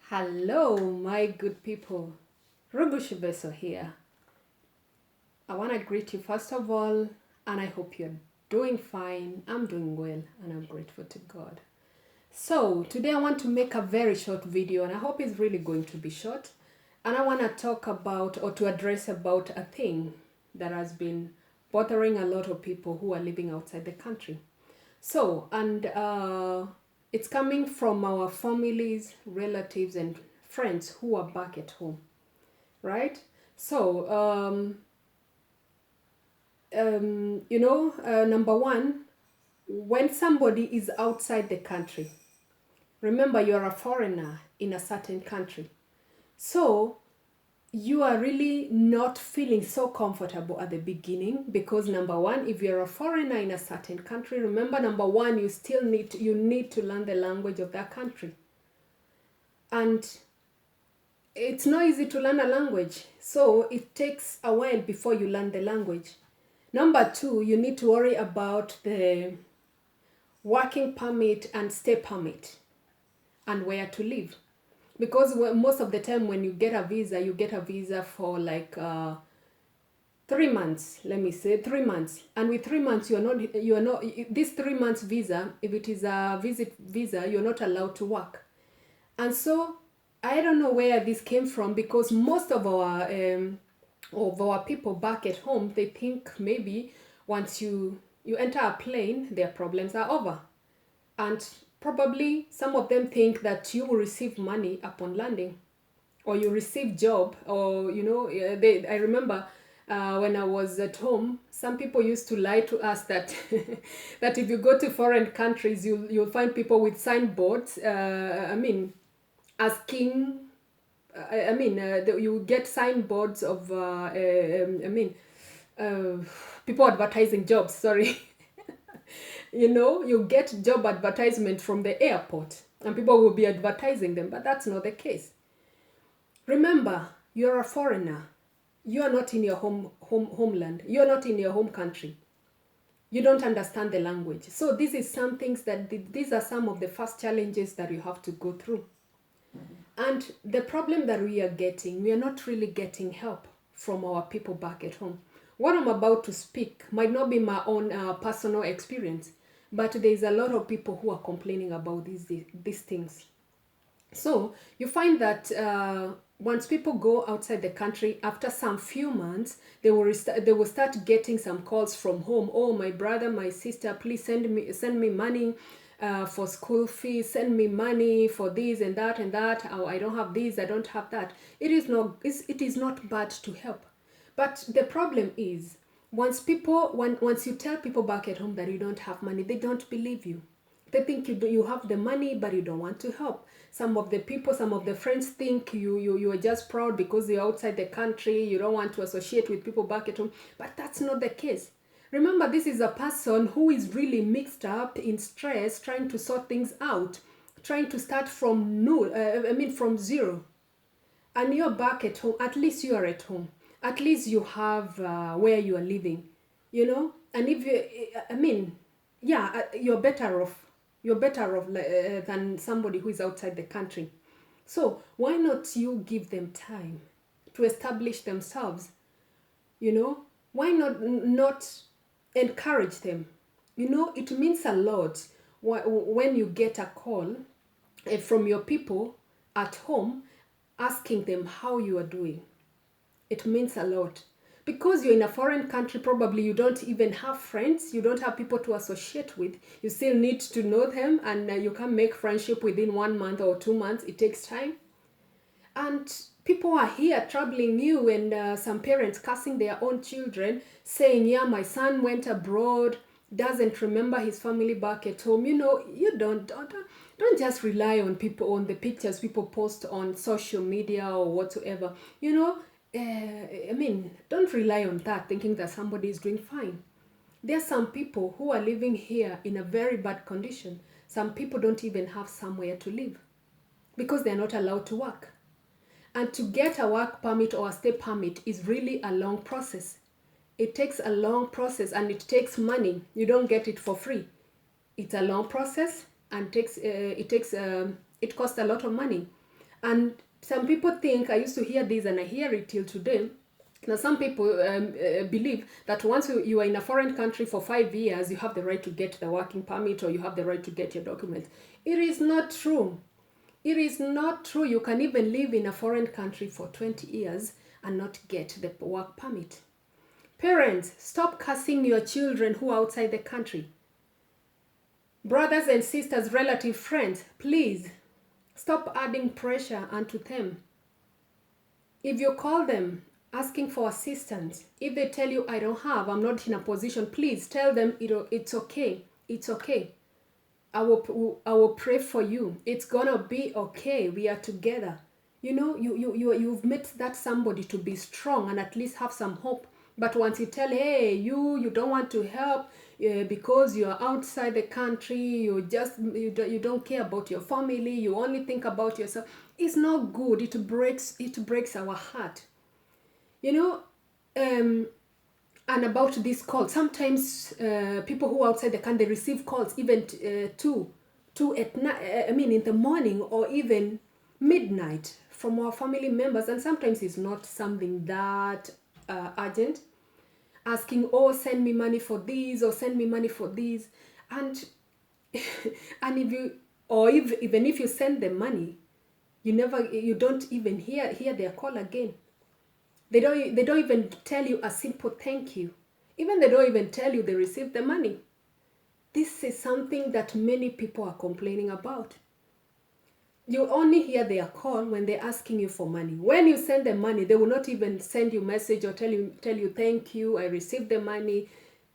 Hello, my good people. Rugushibeso here. I want to greet you first of all, and I hope you're doing fine. I'm doing well, and I'm grateful to God. So, today I want to make a very short video, and I hope it's really going to be short. And I want to talk about or to address about a thing that has been bothering a lot of people who are living outside the country. So, and it's coming from our families, relatives, and friends who are back at home, right? So, number one, when somebody is outside the country, remember you're a foreigner in a certain country. So, you are really not feeling so comfortable at the beginning because number one, if you're a foreigner in a certain country, remember number one, you need to learn the language of that country. And it's not easy to learn a language, so it takes a while before you learn the language. Number two, you need to worry about the working permit and stay permit and where to live. Because most of the time when you get a visa for like 3 months, let me say 3 months. And with 3 months, you are not, this 3 months visa, if it is a visit visa, you're not allowed to work. And so I don't know where this came from because most of our people back at home, they think maybe once you enter a plane, their problems are over. And probably some of them think that you will receive money upon landing or you receive job or I remember when I was at home, some people used to lie to us that that if you go to foreign countries, you'll find people with signboards. Asking. You get signboards of. People advertising jobs. Sorry, you get job advertisement from the airport, and people will be advertising them, but that's not the case. Remember, you're a foreigner. You are not in your homeland. You're not in your home country. You don't understand the language. So these are some of the first challenges that you have to go through. And the problem that we are not really getting help from our people back at home. What I'm about to speak might not be my own personal experience, but there's a lot of people who are complaining about these things. So you find that once people go outside the country, after some few months, they will start getting some calls from home. Oh, my brother, my sister, please send me money for school fees. Send me money for this and that and that. Oh, I don't have this. I don't have that. It is not bad to help, but the problem is once you tell people back at home that you don't have money, they don't believe you. They think you have the money, but you don't want to help. Some of the friends think you are just proud because you're outside the country. You don't want to associate with people back at home, but that's not the case. Remember, this is a person who is really mixed up in stress, trying to sort things out, trying to start from from zero. And you're back at home. At least you are at home. At least you have where you are living, And if you're better off. You're better off than somebody who is outside the country. So why not you give them time to establish themselves? Why not encourage them? It means a lot when you get a call from your people at home asking them how you are doing. It means a lot. Because you're in a foreign country, probably you don't even have friends. You don't have people to associate with. You still need to know them, and you can make friendship within 1 month or 2 months. It takes time. And people are here troubling you, and some parents cussing their own children, saying, yeah, my son went abroad, doesn't remember his family back at home. You don't just rely on people, on the pictures people post on social media or whatsoever. Don't rely on that thinking that somebody is doing fine. There are some people who are living here in a very bad condition. Some people don't even have somewhere to live because they're not allowed to work. And to get a work permit or a stay permit is really a long process. It takes a long process and it takes money. You don't get it for free. It's a long process and it costs a lot of money. And some people think, I used to hear this and I hear it till today. Now, some people believe that once you are in a foreign country for 5 years, you have the right to get the working permit or you have the right to get your documents. It is not true. It is not true. You can even live in a foreign country for 20 years and not get the work permit. Parents, stop cursing your children who are outside the country. Brothers and sisters, relative friends, please stop adding pressure onto them. If you call them asking for assistance, if they tell you, I don't have, I'm not in a position, please tell them it's okay. It's okay. I will pray for you. It's gonna be okay. We are together. You know, you've met that somebody to be strong and at least have some hope. But once you tell, hey, you don't want to help because you're outside the country, you don't care about your family, you only think about yourself. It's not good. It breaks our heart. You know, and about this call, sometimes people who are outside the country receive calls even two at night. I mean, in the morning or even midnight from our family members, and sometimes it's not something that urgent, asking, oh, send me money for this or send me money for this, and and even if you send them money, you don't even hear their call again. They don't even tell you a simple thank you. Even they don't even tell you they received the money. This is something that many people are complaining about. You only hear their call when they're asking you for money. When you send them money, they will not even send you a message or tell you thank you, I received the money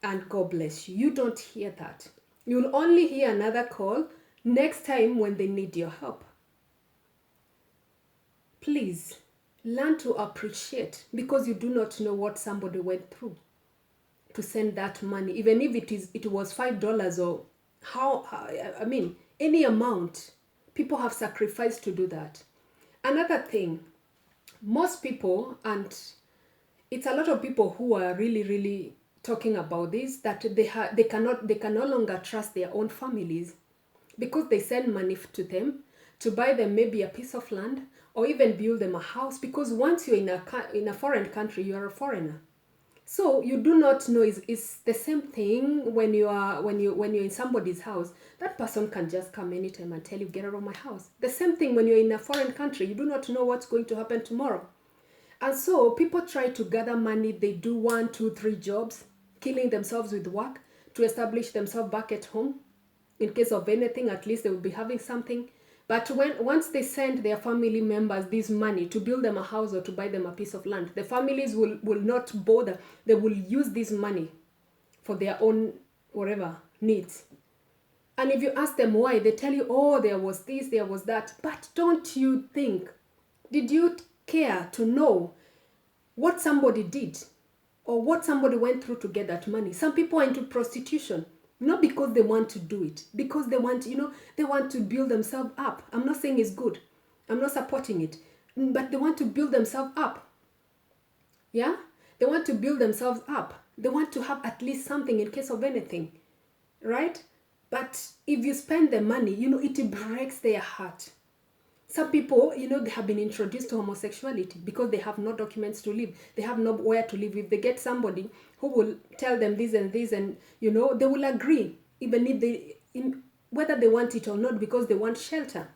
and God bless you. You don't hear that. You'll only hear another call next time when they need your help. Please learn to appreciate, because you do not know what somebody went through to send that money, even if it was $5 or any amount. People have sacrificed to do that. Another thing, most people, and it's a lot of people who are really, really talking about this, that they can no longer trust their own families because they send money to them to buy them maybe a piece of land or even build them a house, because once you're in a foreign country, you are a foreigner. So you do not know. It's the same thing when you're in somebody's house. That person can just come anytime and tell you, get out of my house. The same thing when you're in a foreign country. You do not know what's going to happen tomorrow. And so people try to gather money. They do 1, 2, 3 jobs, killing themselves with work to establish themselves back at home. In case of anything, at least they will be having something. But once they send their family members this money to build them a house or to buy them a piece of land, the families will not bother. They will use this money for their own whatever needs. And if you ask them why, they tell you, oh, there was this, there was that. But don't you think, did you care to know what somebody did or what somebody went through to get that money? Some people are into prostitution. Not because they want to do it, because they want to build themselves up. I'm not saying it's good. I'm not supporting it. But they want to build themselves up. Yeah? They want to build themselves up. They want to have at least something in case of anything. Right? But if you spend the money, it breaks their heart. Some people, they have been introduced to homosexuality because they have no documents to live. They have nowhere to live. If they get somebody who will tell them this and this, and they will agree, even if whether they want it or not, because they want shelter.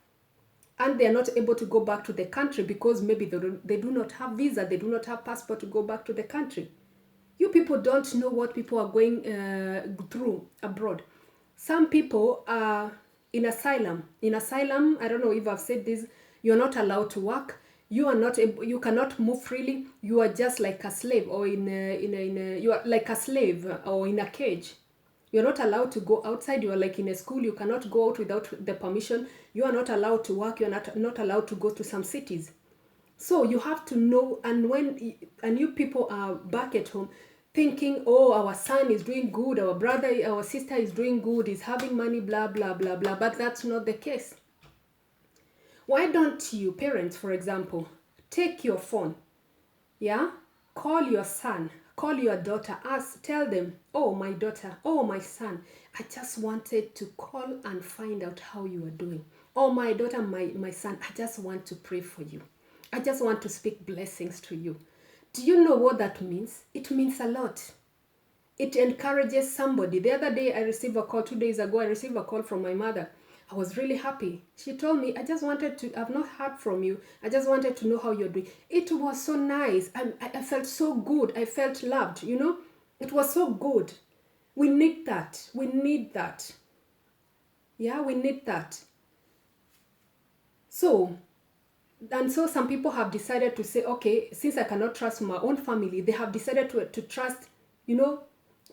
And they are not able to go back to the country because maybe they do not have visa, they do not have passport to go back to the country. You people don't know what people are going through abroad. Some people are in asylum. In asylum, I don't know if I've said this, you're not allowed to work. You cannot move freely. You are just like a slave, or you are like a slave or in a cage. You're not allowed to go outside. You are like in a school. You cannot go out without the permission. You are not allowed to work. You're not allowed to go to some cities. So you have to know, and you people are back at home thinking, oh, our son is doing good, our brother, our sister is doing good, is having money, blah, blah, blah, blah. But that's not the case. Why don't you, parents, for example, take your phone, yeah? Call your son, call your daughter, tell them, oh, my daughter, oh, my son, I just wanted to call and find out how you are doing. Oh, my daughter, my son, I just want to pray for you. I just want to speak blessings to you. Do you know what that means? It means a lot. It encourages somebody. The other day, I received a call, 2 days ago, I received a call from my mother. I was really happy. She told me, I've not heard from you. I just wanted to know how you're doing. It was so nice. I felt so good. I felt loved, It was so good. We need that. We need that. Yeah, we need that. So some people have decided to say, okay, since I cannot trust my own family, they have decided to trust,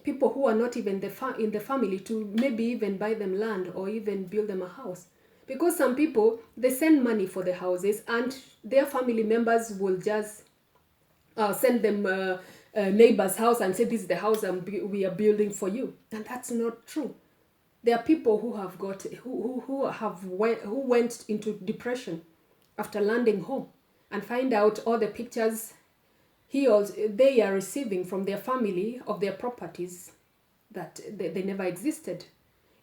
people who are not even in the family, to maybe even buy them land or even build them a house. Because some people, they send money for the houses and their family members will just send them a neighbor's house and say, this is the house we are building for you. And that's not true. There are people who went into depression after landing home and find out all the pictures they are receiving from their family of their properties that they never existed.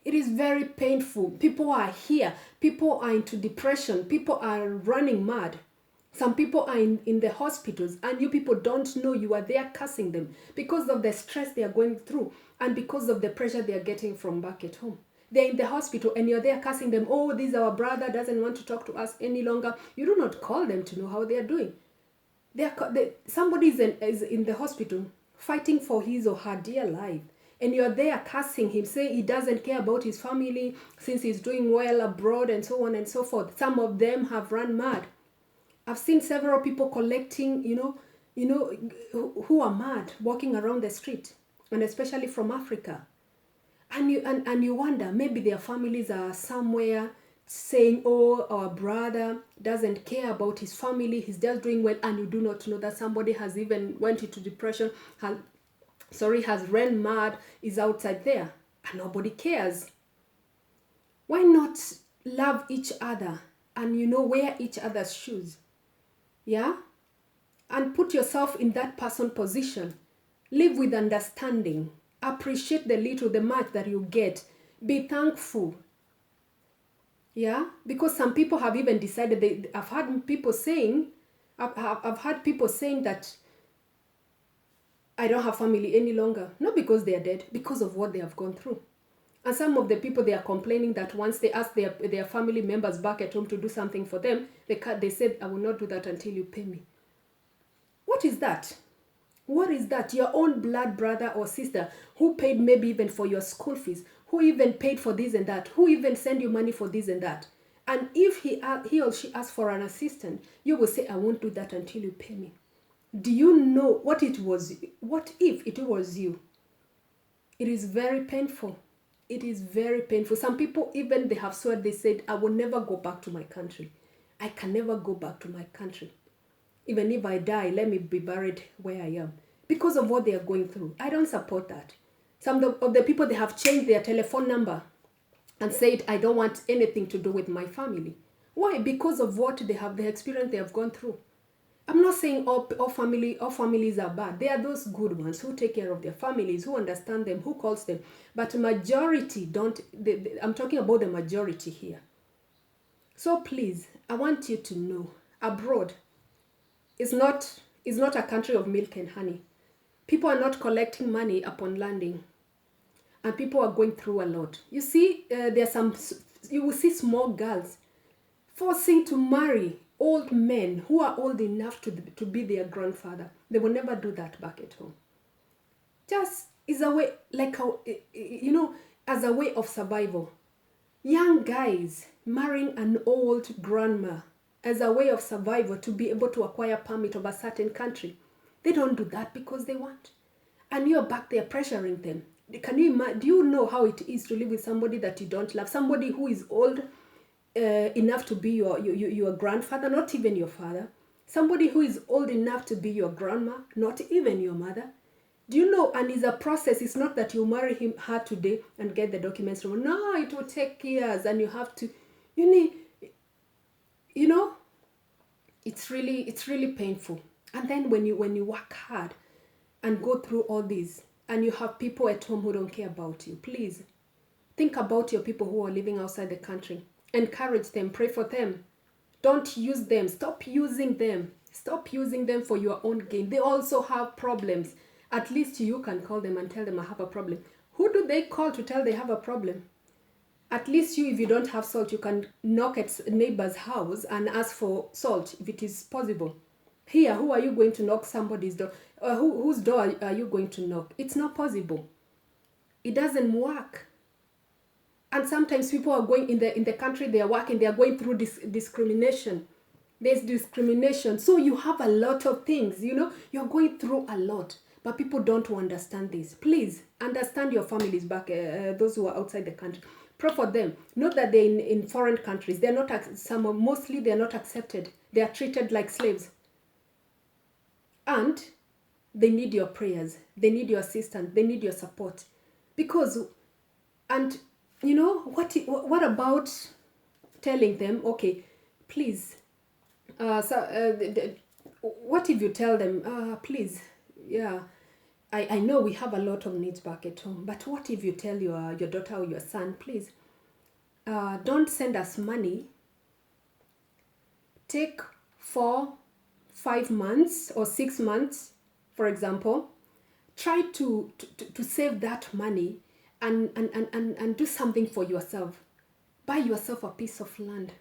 It is very painful. People are here. People are into depression. People are running mad. Some people are in the hospitals and you people don't know you are there cursing them because of the stress they are going through and because of the pressure they are getting from back at home. They're in the hospital and you're there cursing them. Oh, this our brother doesn't want to talk to us any longer. You do not call them to know how they are doing. Somebody is in the hospital fighting for his or her dear life. And you're there cursing him, saying he doesn't care about his family since he's doing well abroad and so on and so forth. Some of them have run mad. I've seen several people collecting, who are mad, walking around the street, and especially from Africa. And you wonder, maybe their families are somewhere saying, oh, our brother doesn't care about his family, he's just doing well, and you do not know that somebody has even went into depression, has ran mad, is outside there, and nobody cares. Why not love each other and, wear each other's shoes? Yeah? And put yourself in that person's position. Live with understanding. Appreciate the much that you get. Be thankful. Yeah? Because some people have even decided, I've heard people saying that I don't have family any longer. Not because they are dead, because of what they have gone through. And some of the people, they are complaining that once they ask their family members back at home to do something for them, they said, I will not do that until you pay me. What is that? What is that? Your own blood brother or sister who paid maybe even for your school fees, who even paid for this and that, who even send you money for this and that. And if he or she asks for an assistant, you will say, I won't do that until you pay me. Do you know what if it was you? It is very painful. It is very painful. Some people, even they have sworn, they said, I will never go back to my country. I can never go back to my country. Even if I die, let me be buried where I am. Because of what they are going through. I don't support that. Some of the people, they have changed their telephone number and said, I don't want anything to do with my family. Why? Because of what they have, the experience they have gone through. I'm not saying all families are bad. There are those good ones who take care of their families, who understand them, who calls them. But majority don't. I'm talking about the majority here. So please, I want you to know, abroad is not a country of milk and honey. People are not collecting money upon landing. And people are going through a lot. You see, you will see small girls forcing to marry old men who are old enough to be their grandfather. They will never do that back at home. Just is a way, as a way of survival. Young guys marrying an old grandma as a way of survival to be able to acquire permit of a certain country. They don't do that because they want. And you're back there pressuring them. Do you know how it is to live with somebody that you don't love? Somebody who is old enough to be your grandfather, not even your father. Somebody who is old enough to be your grandma, not even your mother. Do you know? And it's a process. It's not that you marry her today and get the documents from her. No, it will take years, and you have to. It's really painful. And then when you work hard and go through all this, and you have people at home who don't care about you, please think about your people who are living outside the country. Encourage them, pray for them. Don't use them. Stop using them. Stop using them for your own gain. They also have problems. At least you can call them and tell them I have a problem. Who do they call to tell they have a problem? At least you, if you don't have salt, you can knock at neighbor's house and ask for salt if it is possible. Here, who are you going to knock somebody's door? Whose door are you going to knock? It's not possible. It doesn't work. And sometimes people are going in the country they are working, they are going through discrimination. There's discrimination. So you have a lot of things, you're going through a lot. But people don't understand this. Please understand your families back, those who are outside the country. Pray for them. Not that they're in foreign countries. They're not, mostly they're not accepted. They are treated like slaves. And they need your prayers. They need your assistance. They need your support. Because, and what about telling them, okay, please, what if you tell them, please, yeah, I know we have a lot of needs back at home, but what if you tell your daughter or your son, please, don't send us money. Take 4, 5 months or 6 months, for example. Try to save that money and do something for yourself. Buy yourself a piece of land.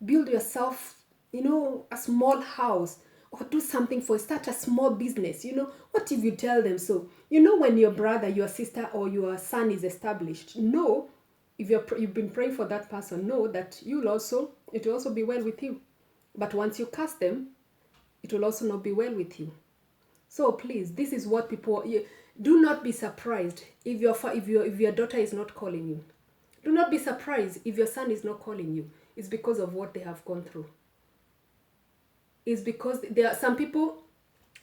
Build yourself, a small house, or do something start a small business. What if you tell them so? When your brother, your sister, or your son is established, if you've been praying for that person, know that it will also be well with you. But once you curse them, it will also not be well with you. So please, this is what people, do not be surprised if your daughter is not calling you. Do not be surprised if your son is not calling you. It's because of what they have gone through. It's because there are some people,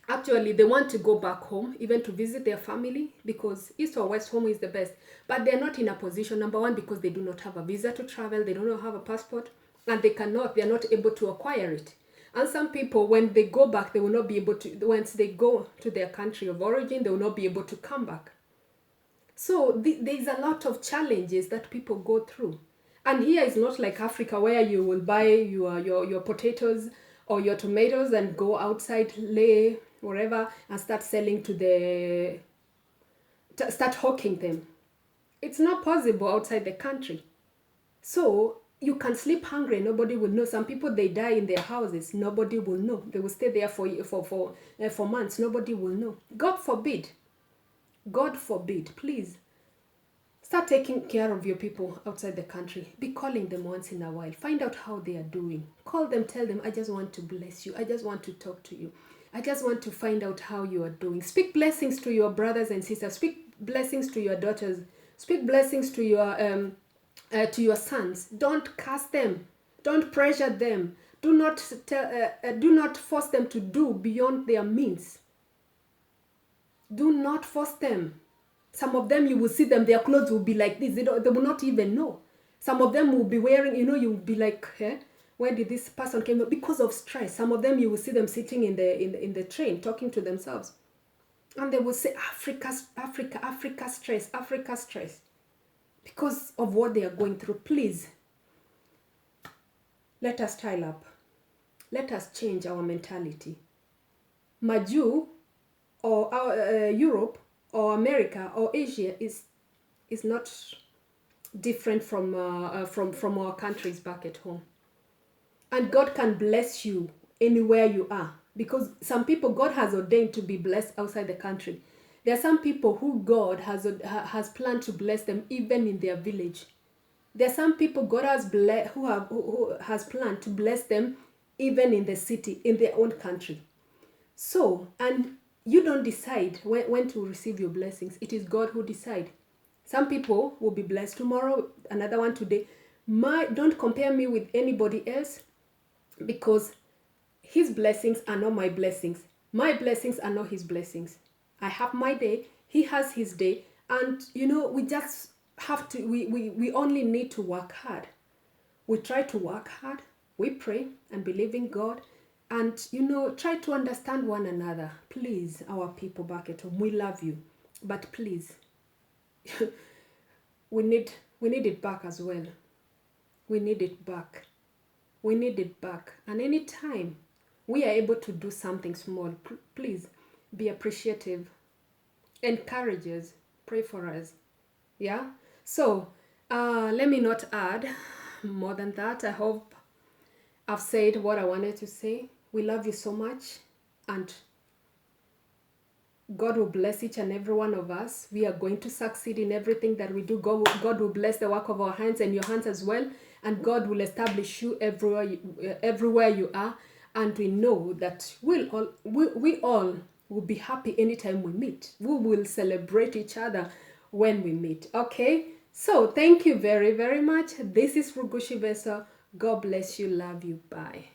actually, they want to go back home, even to visit their family, because East or West, home is the best. But they're not in a position, number one, because they do not have a visa to travel, they don't have a passport, and they're not able to acquire it. And some people, when they go back, they will not be able to, once they go to their country of origin, they will not be able to come back. So there's a lot of challenges that people go through. And here is not like Africa, where you will buy your potatoes or your tomatoes and go outside, lay wherever, and start selling start hawking them. It's not possible outside the country. So you can sleep hungry, nobody will know. Some people, they die in their houses, nobody will know. They will stay there for months, nobody will know. God forbid, please. Start taking care of your people outside the country. Be calling them once in a while. Find out how they are doing. Call them, tell them, I just want to bless you. I just want to talk to you. I just want to find out how you are doing. Speak blessings to your brothers and sisters. Speak blessings to your daughters. Speak blessings to your sons. Don't curse them. Don't pressure them. Do not force them to do beyond their means. Do not force them. Some of them, you will see them, their clothes will be like this. They will not even know. Some of them will be wearing, you will be like, where did this person came from? Because of stress. Some of them, you will see them sitting in the train, talking to themselves. And they will say, Africa stress. Because of what they are going through. Please, let us style up. Let us change our mentality. Maju or Europe or America or Asia is not different from our countries back at home. And God can bless you anywhere you are. Because some people, God has ordained to be blessed outside the country. There are some people who God has planned to bless them even in their village. There are some people God has who has planned to bless them even in the city, in their own country. So, and you don't decide when to receive your blessings. It is God who decides. Some people will be blessed tomorrow, another one today. Don't compare me with anybody else, because his blessings are not my blessings. My blessings are not his blessings. I have my day, he has his day, and we just have to, we only need to work hard. We try to work hard, we pray and believe in God, and try to understand one another. Please, our people back at home, we love you, but please, we need it back as well. We need it back. We need it back. And anytime we are able to do something small, please be appreciative. Encourage us. Pray for us. Yeah? So, let me not add more than that. I hope I've said what I wanted to say. We love you so much. And God will bless each and every one of us. We are going to succeed in everything that we do. God will bless the work of our hands and your hands as well. And God will establish you everywhere you are. And we know that we all will be happy anytime we meet. We will celebrate each other when we meet. Okay? So thank you very, very much. This is Rugushi Vesa. God bless you. Love you. Bye.